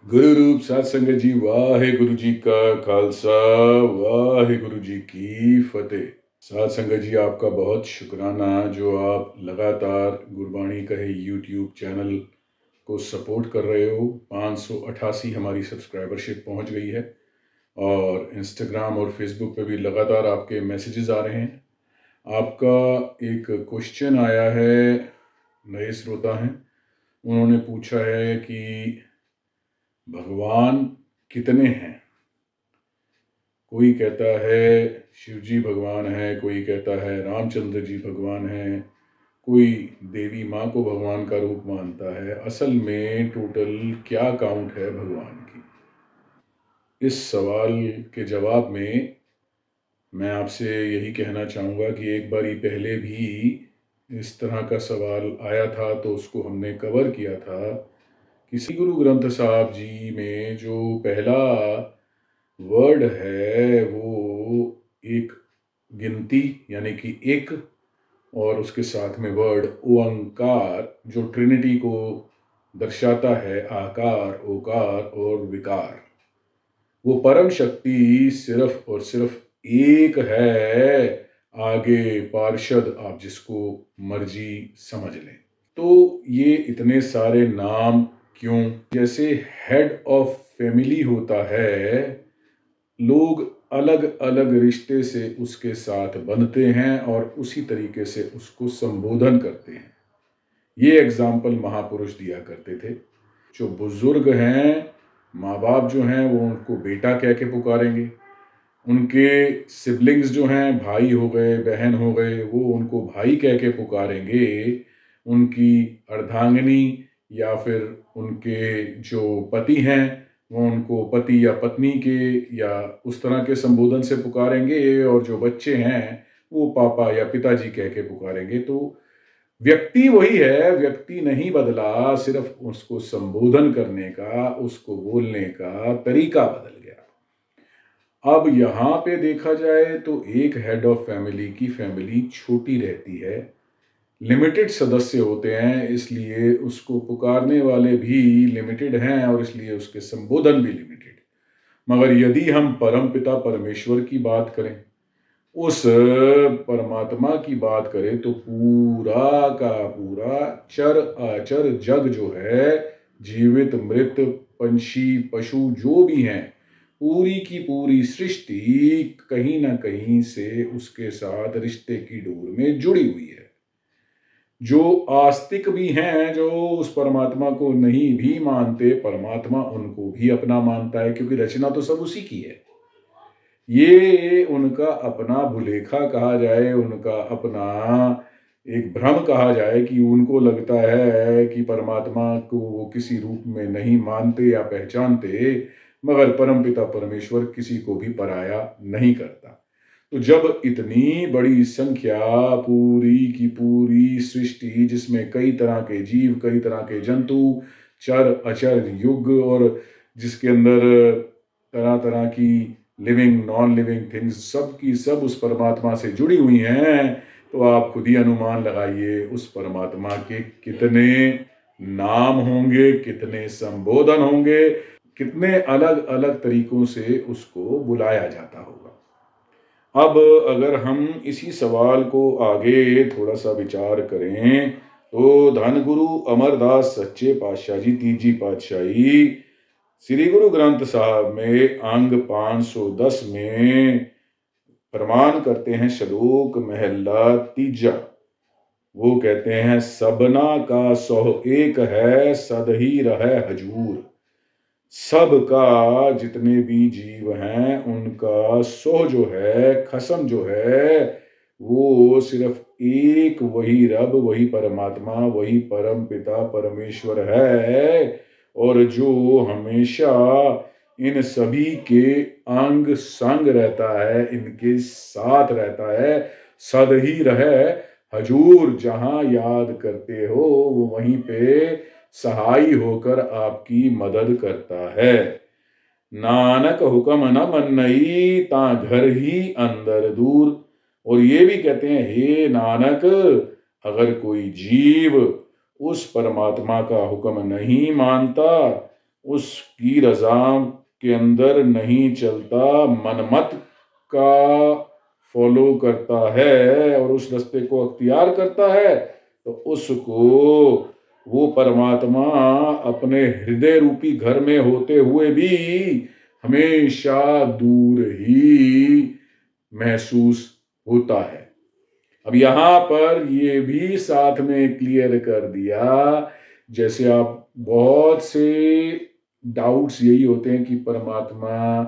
गुरु रूप साध संगत जी, वाहे गुरु जी का खालसा, वाहे गुरु जी की फतेह। साध संगत जी, आपका बहुत शुक्राना जो आप लगातार गुरबाणी कहे यूट्यूब चैनल को सपोर्ट कर रहे हो। 588 हमारी सब्सक्राइबरशिप पहुंच गई है और इंस्टाग्राम और फेसबुक पे भी लगातार आपके मैसेजेस आ रहे हैं। आपका एक क्वेश्चन आया है, नए श्रोता हैं, उन्होंने पूछा है कि भगवान कितने हैं। कोई कहता है शिव जी भगवान है, कोई कहता है रामचंद्र जी भगवान है, कोई देवी माँ को भगवान का रूप मानता है। असल में टोटल क्या काउंट है भगवान की? इस सवाल के जवाब में मैं आपसे यही कहना चाहूँगा कि एक बारी पहले भी इस तरह का सवाल आया था तो उसको हमने कवर किया था। किसी गुरु ग्रंथ साहब जी में जो पहला वर्ड है वो एक गिनती यानी कि एक, और उसके साथ में वर्ड ओंकार जो ट्रिनिटी को दर्शाता है, आकार, ओकार और विकार। वो परम शक्ति सिर्फ और सिर्फ एक है। आगे पार्षद आप जिसको मर्जी समझ लें। तो ये इतने सारे नाम क्यों? जैसे हेड ऑफ फैमिली होता है, लोग अलग अलग रिश्ते से उसके साथ बंधते हैं और उसी तरीके से उसको संबोधन करते हैं। ये एग्जाम्पल महापुरुष दिया करते थे। जो बुजुर्ग हैं, माँ बाप जो हैं, वो उनको बेटा कह के पुकारेंगे। उनके सिबलिंग्स जो हैं, भाई हो गए, बहन हो गए, वो उनको भाई कह के पुकारेंगे। उनकी अर्धांगिनी या फिर उनके जो पति हैं, वो उनको पति या पत्नी के या उस तरह के संबोधन से पुकारेंगे, और जो बच्चे हैं वो पापा या पिताजी कह के पुकारेंगे। तो व्यक्ति वही है, व्यक्ति नहीं बदला, सिर्फ उसको संबोधन करने का, उसको बोलने का तरीका बदल गया। अब यहाँ पे देखा जाए तो एक हेड ऑफ फैमिली की फैमिली छोटी रहती है, लिमिटेड सदस्य होते हैं, इसलिए उसको पुकारने वाले भी लिमिटेड हैं और इसलिए उसके संबोधन भी लिमिटेड। मगर यदि हम परम पिता परमेश्वर की बात करें, उस परमात्मा की बात करें, तो पूरा का पूरा चर अचर जग जो है, जीवित मृत पंछी पशु जो भी हैं, पूरी की पूरी सृष्टि कहीं ना कहीं से उसके साथ रिश्ते की डोर में जुड़ी हुई है। जो आस्तिक भी हैं, जो उस परमात्मा को नहीं भी मानते, परमात्मा उनको भी अपना मानता है, क्योंकि रचना तो सब उसी की है। ये उनका अपना भुलेखा कहा जाए, उनका अपना एक भ्रम कहा जाए कि उनको लगता है कि परमात्मा को वो किसी रूप में नहीं मानते या पहचानते, मगर परमपिता परमेश्वर किसी को भी पराया नहीं करता। तो जब इतनी बड़ी संख्या, पूरी की पूरी सृष्टि जिसमें कई तरह के जीव, कई तरह के जंतु, चर अचर युग, और जिसके अंदर तरह तरह की लिविंग नॉन लिविंग थिंग्स, सब की सब उस परमात्मा से जुड़ी हुई हैं, तो आप खुद ही अनुमान लगाइए उस परमात्मा के कितने नाम होंगे, कितने संबोधन होंगे, कितने अलग अलग तरीकों से उसको बुलाया जाता होगा। अब अगर हम इसी सवाल को आगे थोड़ा सा विचार करें, तो धन गुरु अमरदास सच्चे पातशाह जी, तीजी पातशाही, श्री गुरु ग्रंथ साहब में अंग 510 में प्रमाण करते हैं, श्लोक महला तीजा। वो कहते हैं, सबना का सो एक है, सद ही रहे हजूर। सबका, जितने भी जीव हैं, उनका सो जो है, खसम जो है, वो सिर्फ एक वही रब, वही परमात्मा, वही परम पिता परमेश्वर है, और जो हमेशा इन सभी के अंग संग रहता है, इनके साथ रहता है। सद ही रहे हजूर, जहां याद करते हो वो वहीं पे सहाय होकर आपकी मदद करता है। नानक हुक्म न मन्नई, ता घर ही अंदर दूर। और ये भी कहते हैं, हे नानक, अगर कोई जीव उस परमात्मा का हुक्म नहीं मानता, उसकी रजा के अंदर नहीं चलता, मनमत का फॉलो करता है और उस रास्ते को अख्तियार करता है, तो उसको वो परमात्मा अपने हृदय रूपी घर में होते हुए भी हमेशा दूर ही महसूस होता है। अब यहां पर ये भी साथ में क्लियर कर दिया, जैसे आप बहुत से डाउट्स यही होते हैं कि परमात्मा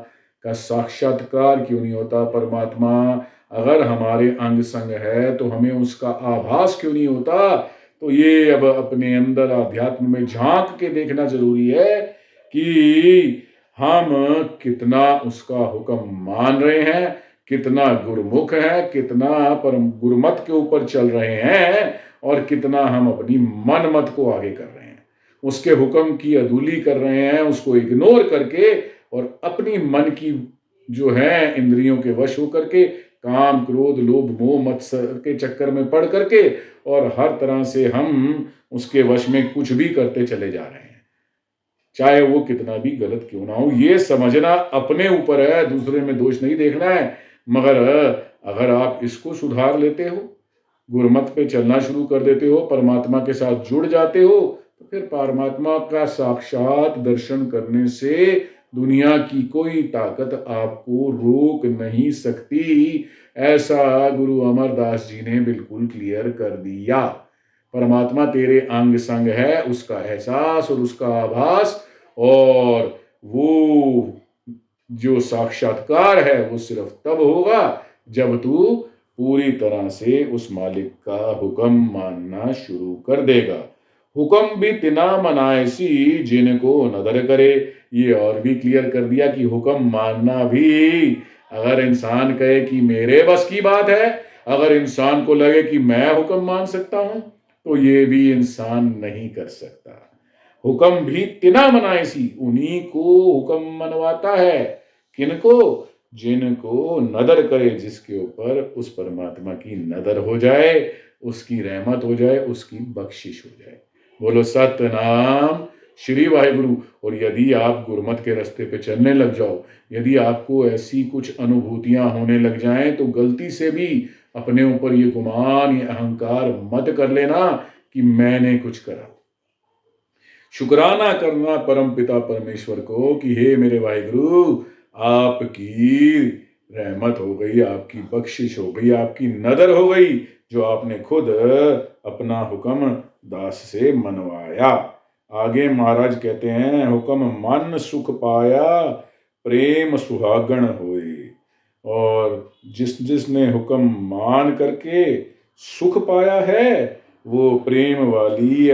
का साक्षात्कार क्यों नहीं होता, परमात्मा अगर हमारे अंग संग है तो हमें उसका आभास क्यों नहीं होता। तो ये अब अपने अंदर अध्यात्म में झांक के देखना जरूरी है कि हम कितना उसका हुक्म मान रहे हैं, कितना गुरुमुख है, कितना परम गुरुमत के ऊपर चल रहे हैं और कितना हम अपनी मन मत को आगे कर रहे हैं, उसके हुक्म की अधूली कर रहे हैं, उसको इग्नोर करके और अपनी मन की जो है इंद्रियों के वश होकर के काम क्रोध लोभ मोह मत्सर के चक्कर में पड़ करके और हर तरह से हम उसके वश में कुछ भी करते चले जा रहे हैं, चाहे वो कितना भी गलत क्यों ना हो। ये समझना अपने ऊपर है, दूसरे में दोष नहीं देखना है। मगर अगर आप इसको सुधार लेते हो, गुरमत पे चलना शुरू कर देते हो, परमात्मा के साथ जुड़ जाते हो, तो फिर परमात्मा का साक्षात दर्शन करने से दुनिया की कोई ताकत आपको रोक नहीं सकती। ऐसा गुरु अमरदास जी ने बिल्कुल क्लियर कर दिया। परमात्मा तेरे अंग संग है, उसका एहसास और उसका आभास, और वो जो साक्षात्कार है वो सिर्फ तब होगा जब तू पूरी तरह से उस मालिक का हुक्म मानना शुरू कर देगा। हुक्म भी तिना मनाएसी जिनको नदर करे, ये और भी क्लियर कर दिया कि हुक्म मानना भी, अगर इंसान कहे कि मेरे बस की बात है, अगर इंसान को लगे कि मैं हुक्म मान सकता हूं, तो ये भी इंसान नहीं कर सकता। हुक्म भी तिना मनाएसी, उन्हीं को हुक्म मनवाता है। किनको? जिनको नदर करे, जिसके ऊपर उस परमात्मा की नदर हो जाए, उसकी रहमत हो जाए, उसकी बख्शिश हो जाए। बोलो सतनाम श्री वाहिगुरु। और यदि आप गुरमत के रास्ते पे चलने लग जाओ, यदि आपको ऐसी कुछ अनुभूतियां होने लग जाएं, तो गलती से भी अपने ऊपर ये गुमान, ये अहंकार मत कर लेना कि मैंने कुछ करा। शुक्राना करना परम पिता परमेश्वर को कि हे मेरे वाहिगुरु, आपकी रहमत हो गई, आपकी बख्शिश हो गई, आपकी नदर हो गई, जो आपने खुद अपना हुक्म दास से मनवाया। आगे महाराज कहते हैं, हुक्म मन सुख पाया, प्रेम सुहागण होए। और जिसने हुक्म मान करके सुख पाया है, वो प्रेम वाली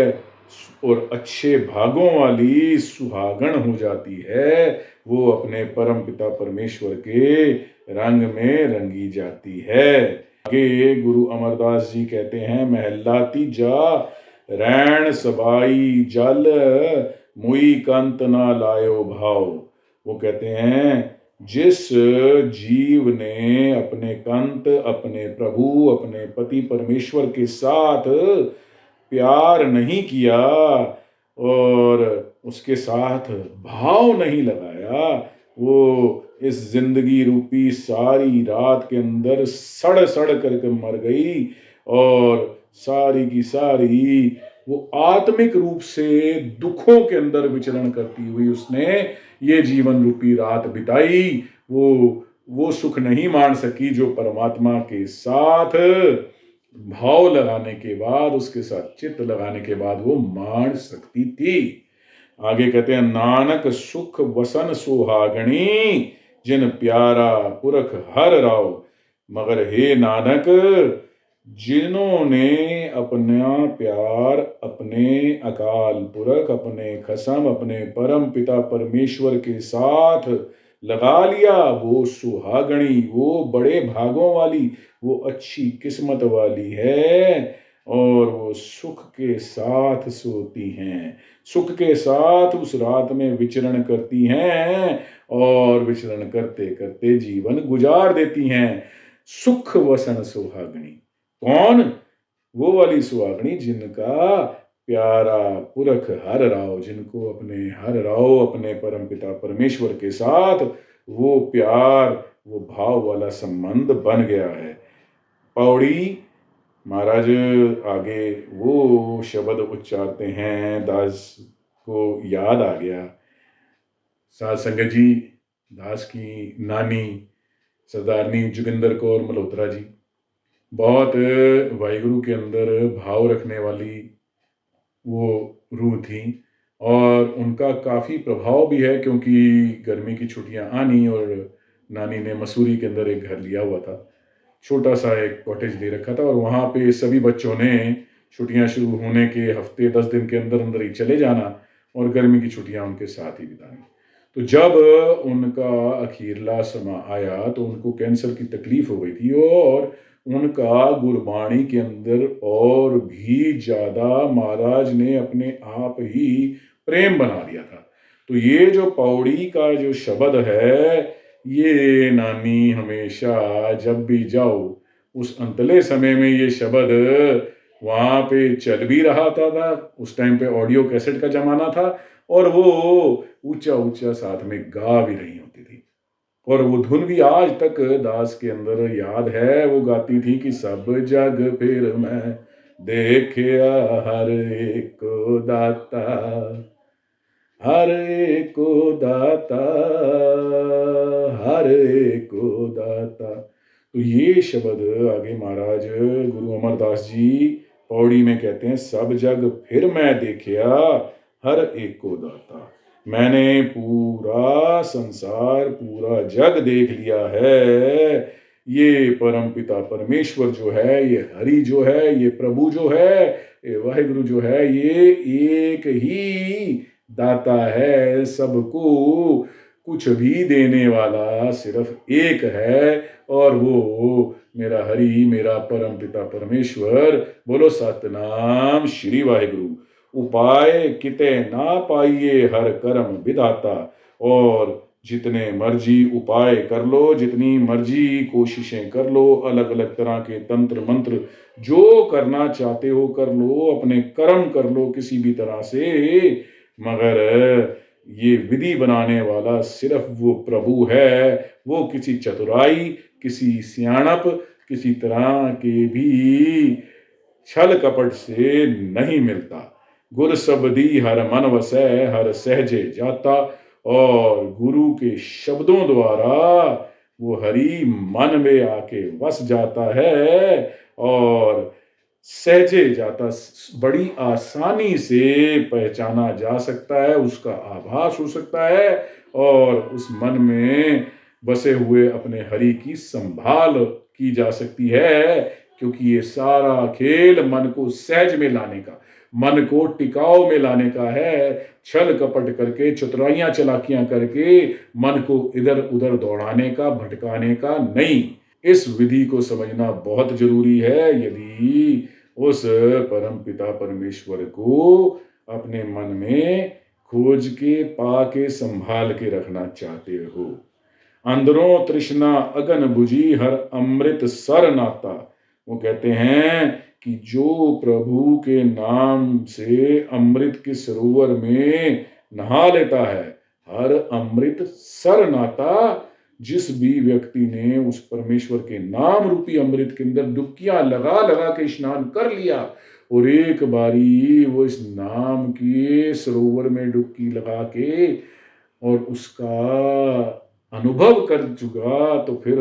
और अच्छे भागों वाली सुहागण हो जाती है, वो अपने परम पिता परमेश्वर के रंग में रंगी जाती है। आगे गुरु अमरदास जी कहते हैं, महला तीजा रैन सबाई जल मुई कंत ना लायो भाव। वो कहते हैं, जिस जीव ने अपने कंत, अपने प्रभु, अपने पति परमेश्वर के साथ प्यार नहीं किया और उसके साथ भाव नहीं लगाया, वो इस जिंदगी रूपी सारी रात के अंदर सड़ सड़ करके मर गई और सारी की सारी वो आत्मिक रूप से दुखों के अंदर विचरण करती हुई उसने ये जीवन रूपी रात बिताई। वो सुख नहीं मान सकी जो परमात्मा के साथ भाव लगाने के बाद, उसके साथ चित्त लगाने के बाद वो मान सकती थी। आगे कहते हैं, नानक सुख वसन सुहागणी जिन प्यारा पुरख हर राव। मगर हे नानक, जिन्होंने अपना प्यार अपने अकाल पुरख, अपने खसम, अपने परम पिता परमेश्वर के साथ लगा लिया, वो सुहागणी, वो बड़े भागों वाली, वो अच्छी किस्मत वाली है और वो सुख के साथ सोती हैं, सुख के साथ उस रात में विचरण करती हैं और विचरण करते करते जीवन गुजार देती हैं। सुख वसन सुहागणी कौन? वो वाली सुहागणी जिनका प्यारा पुरख हर राव, जिनको अपने हर राव अपने परमपिता परमेश्वर के साथ वो प्यार, वो भाव वाला संबंध बन गया है। पौड़ी महाराज आगे वो शब्द उच्चारते हैं, दास को याद आ गया। साध संगत जी, दास की नानी सरदारनी जोगिंदर कौर मल्होत्रा जी बहुत वाहिगुरु के अंदर भाव रखने वाली वो रूह थी, और उनका काफ़ी प्रभाव भी है, क्योंकि गर्मी की छुट्टियां आनी और नानी ने मसूरी के अंदर एक घर लिया हुआ था, छोटा सा एक कॉटेज ले रखा था, और वहाँ पे सभी बच्चों ने छुट्टियां शुरू होने के हफ्ते 10 दिन के अंदर अंदर ही चले जाना और गर्मी की छुट्टियां उनके साथ ही बितानी। तो जब उनका अखीरला समा आया तो उनको कैंसर की तकलीफ हो गई थी, और उनका गुरबाणी के अंदर और भी ज़्यादा महाराज ने अपने आप ही प्रेम बना दिया था। तो ये जो पौड़ी का जो शब्द है, ये नानी हमेशा जब भी जाओ उस अंतले समय में ये शब्द वहाँ पे चल भी रहा था। उस टाइम पे ऑडियो कैसेट का ज़माना था, और वो ऊंचा ऊंचा साथ में गा भी रही होती थी, और वो धुन भी आज तक दास के अंदर याद है। वो गाती थी कि सब जग फिर मैं देखिया हर एक को दाता, हर एक को दाता, हर एक को दाता। तो ये शब्द आगे महाराज गुरु अमरदास जी पौड़ी में कहते हैं, सब जग फिर मैं देखिया हर एक को दाता। मैंने पूरा संसार, पूरा जग देख लिया है। ये परम पिता परमेश्वर जो है, ये हरि जो है, ये प्रभु जो है, ये वाहिगुरु जो है, ये एक ही दाता है। सबको कुछ भी देने वाला सिर्फ एक है, और वो मेरा हरि, मेरा परम पिता परमेश्वर। बोलो सतनाम श्री वाहिगुरु। उपाय किते ना पाइए हर कर्म विधाता, और जितने मर्जी उपाय कर लो, जितनी मर्जी कोशिशें कर लो, अलग अलग तरह के तंत्र मंत्र जो करना चाहते हो कर लो, अपने कर्म कर लो किसी भी तरह से, मगर ये विधि बनाने वाला सिर्फ वो प्रभु है। वो किसी चतुराई, किसी सियाणप, किसी तरह के भी छल कपट से नहीं मिलता। गुर शब्दी हर मन वसै, हर सहजे जाता, और गुरु के शब्दों द्वारा वो हरि मन में आके वस जाता है, और सहजे जाता, बड़ी आसानी से पहचाना जा सकता है, उसका आभास हो सकता है, और उस मन में बसे हुए अपने हरि की संभाल की जा सकती है। क्योंकि ये सारा खेल मन को सहज में लाने का, मन को टिकाव में लाने का है। छल कपट करके, चतुराइयां चलाकियां करके मन को इधर उधर दौड़ाने का, भटकाने का नहीं। इस विधि को समझना बहुत जरूरी है, यदि उस परम पिता परमेश्वर को अपने मन में खोज के, पा के, संभाल के रखना चाहते हो। अंदरों तृष्णा अगन बुझी हर अमृत सर नाता। वो कहते हैं कि जो प्रभु के नाम से अमृत के सरोवर में नहा लेता है, हर अमृत सर नाता। जिस भी व्यक्ति ने उस परमेश्वर के नाम रूपी अमृत के अंदर डुबकियां लगा लगा के स्नान कर लिया, और एक बारी वो इस नाम के सरोवर में डुबकी लगा के और उसका अनुभव कर चुका, तो फिर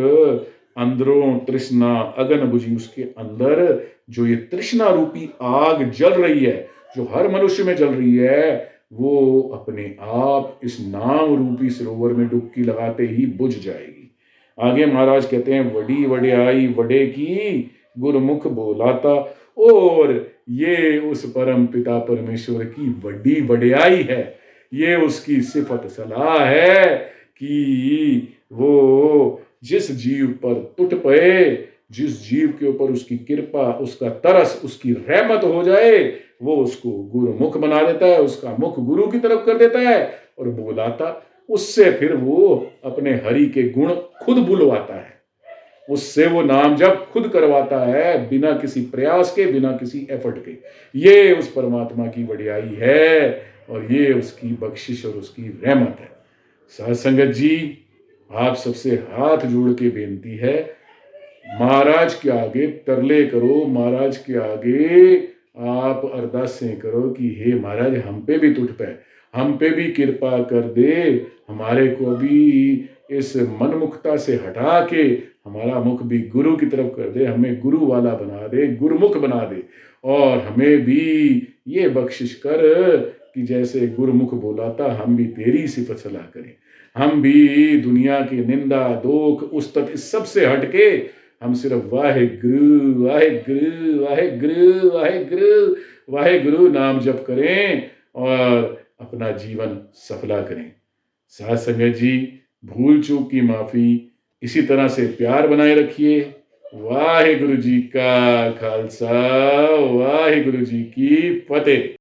अंदरों तृष्णा अगन बुझी। उसके अंदर जो ये तृष्णा रूपी आग जल रही है, जो हर मनुष्य में जल रही है, वो अपने आप इस नाम रूपी सरोवर में डुबकी लगाते ही बुझ जाएगी। आगे महाराज कहते हैं, वडी वड्याई वडे की गुरमुख बोलाता। और ये उस परम पिता परमेश्वर की वडी वड्याई है, ये उसकी सिफत सलाह है कि वो जिस जीव पर टूट पड़े, जिस जीव के ऊपर उसकी कृपा, उसका तरस, उसकी रहमत हो जाए, वो उसको गुरुमुख बना देता है, उसका मुख गुरु की तरफ कर देता है और बुलाता। उससे फिर वो अपने हरि के गुण खुद बुलवाता है। उससे वो नाम जप खुद करवाता है, बिना किसी प्रयास के, बिना किसी एफर्ट के। ये उस परमात्मा की वडियाई है और ये उसकी बख्शिश और उसकी रहमत है। साध संगत जी, आप सबसे हाथ जोड़ के बेनती है, महाराज के आगे तरले करो, महाराज के आगे आप अरदासें करो कि हे महाराज, हम पे भी टूट पे, हम पे भी कृपा कर दे, हमारे को भी इस मनमुखता से हटा के हमारा मुख भी गुरु की तरफ कर दे, हमें गुरु वाला बना दे, गुरुमुख बना दे, और हमें भी ये बख्शिश कर कि जैसे गुरुमुख बोलाता हम भी तेरी सिफत सलाह करें, हम भी दुनिया की निंदा, दोख, उस्तत, इस सब से हटके हम सिर्फ वाहेगुरु वाहेगुरु वाहेगुरु वाहेगुरु वाहेगुरु नाम जप करें और अपना जीवन सफला करें। साथ संगत जी, भूल चूक की माफी, इसी तरह से प्यार बनाए रखिए। वाहेगुरु जी का खालसा, वाहेगुरु जी की फतेह।